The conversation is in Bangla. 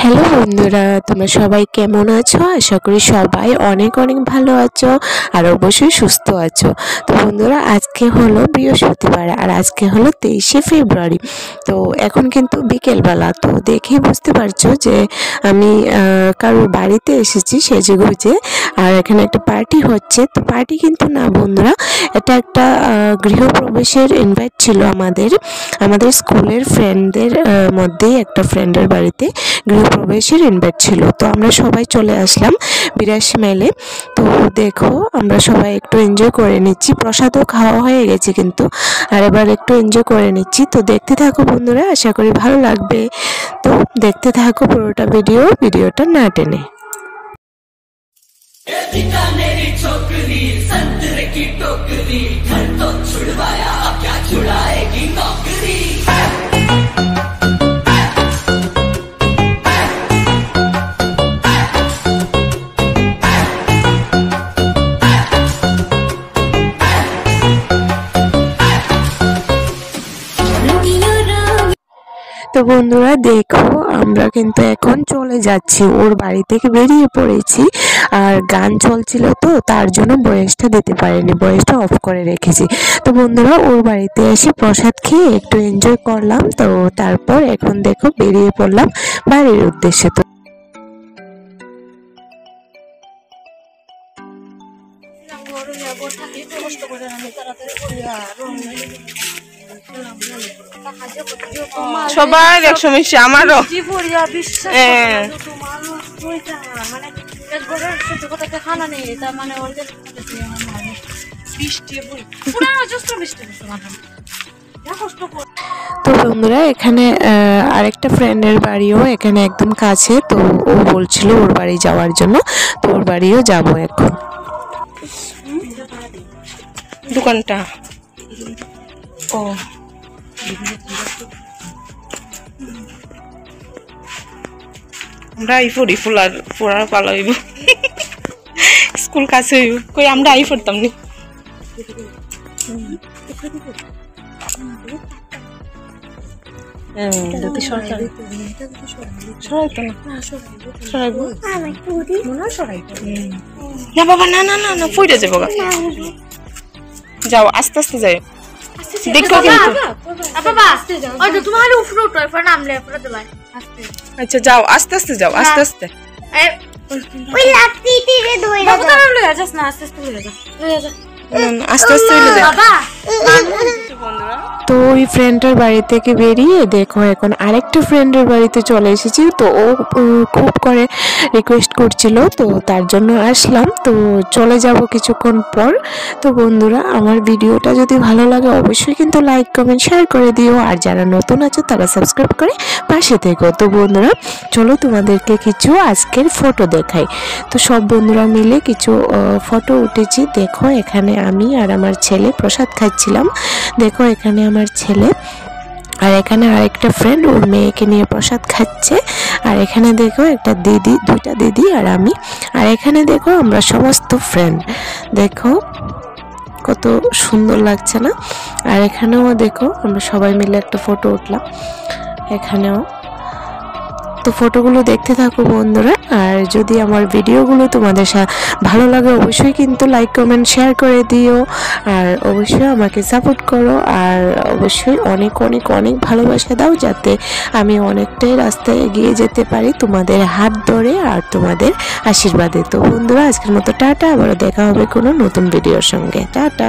হ্যালো বন্ধুরা, তোমরা সবাই কেমন আছো? আশা করি সবাই অনেক অনেক ভালো আছো আর অবশ্যই সুস্থ আছো। তো বন্ধুরা, আজকে হলো বৃহস্পতিবার আর আজকে হলো 23শে ফেব্রুয়ারি। তো এখন কিন্তু বিকেলবেলা, তো দেখে বুঝতে পারছো যে আমি কারোর বাড়িতে এসেছি সেজে গুজে, আর এখানে একটা পার্টি হচ্ছে। তো পার্টি কিন্তু না বন্ধুরা, এটা একটা গৃহপ্রবেশের ইনভাইট ছিল আমাদের স্কুলের ফ্রেন্ডদের মধ্যেই একটা ফ্রেন্ডের বাড়িতে গৃহপ্রবেশের ইনভাইট ছিল। তো আমরা সবাই চলে আসলাম 82 মাইলে। তো দেখো আমরা সবাই একটু এনজয় করে নিচ্ছি, প্রসাদও খাওয়া হয়ে গেছে কিন্তু, আর এবার একটু এনজয় করে নিচ্ছি। তো দেখতে থাকো বন্ধুরা, আশা করি ভালো লাগবে। তো দেখতে থাকো পুরোটা ভিডিওটা না টেনে। मेरी छोकरी संतरे की टोकरी, घर तो छुड़वाया क्या छुड़ाएगी नौकरी। তো বন্ধুরা দেখো, আমরা কিন্তু এখন চলে যাচ্ছি, ওর বাড়ি থেকে বেরিয়ে পড়েছি। আর গান চলছিল তো তার জন্য ভয়েসটা দিতে পারিনি, ভয়েসটা অফ করে রেখেছি। তো বন্ধুরা, ওর বাড়িতে এসে প্রসাদ খেয়ে একটু এনজয় করলাম। তো তারপর এখন দেখো বেরিয়ে পড়লাম বাড়ির উদ্দেশ্যে। তো সবাই একশো মিশে আমারও তো বন্ধুরা, এখানে আরেকটা ফ্রেন্ডের বাড়িও এখানে একদম কাছে। তো ও বলছিল ওর বাড়ি যাওয়ার জন্য, তো ওর বাড়িও যাবো এখন। দোকানটা ও আমরা আই ফুরি ফুলার পালা হইব, স্কুল কাছে হইব, কই আমরা আই ফুরতাম নি। যদি সরকার সরাইতো না বাবা, না না না না ফুইরে যাবো, যাও আস্তে আস্তে যাই, দেখো কিন্তু আচ্ছা যাও আস্তে আস্তে যাও, আস্তে আস্তে আস্তে আস্তে তো ওই ফ্রেন্ডের বাড়ি থেকে বেরিয়ে দেখো এখন আরেকটা ফ্রেন্ডের বাড়িতে চলে এসেছি। তো ও খুব করে রিকোয়েস্ট করছিল, তো তার জন্য আসলাম। তো চলে যাব কিছুক্ষণ পর। তো বন্ধুরা, আমার ভিডিওটা যদি ভালো লাগে অবশ্যই কিন্তু লাইক কমেন্ট শেয়ার করে দিও, আর যারা নতুন আছে তারা সাবস্ক্রাইব করে পাশে থেকো। তো বন্ধুরা চলো তোমাদেরকে কিছু আজকের ফটো দেখাই। তো সব বন্ধুরা মিলে কিছু ফটো উঠেছি। দেখো এখানে আমি আর আমার ছেলে প্রসাদ খাচ্ছিলাম। দেখো এখানে আমার ছেলে, আর এখানে আরেকটা ফ্রেন্ড ওর মেয়েকে নিয়ে প্রসাদ খাচ্ছে। আর এখানে দেখো একটা দিদি, দুইটা দিদি আর আমি। আর এখানে দেখো আমরা সমস্ত ফ্রেন্ড, দেখো কত সুন্দর লাগছে না? আর এখানেও দেখো আমরা সবাই মিলে একটা ফটো উঠলাম এখানেও। তো ফটোগুলো দেখতে থাকো বন্ধুরা, আর যদি আমার ভিডিওগুলো তোমাদের ভালো লাগে অবশ্যই কিন্তু লাইক কমেন্ট শেয়ার করে দিও, আর অবশ্যই আমাকে সাপোর্ট করো, আর অবশ্যই অনেক অনেক অনেক ভালোবাসা দাও, যাতে আমি অনেকটাই রাস্তায় এগিয়ে যেতে পারি তোমাদের হাত ধরে আর তোমাদের আশীর্বাদে। তো বন্ধুরা আজকের মতো টাটা, আবারও দেখা হবে কোনো নতুন ভিডিওর সঙ্গে। টাটা।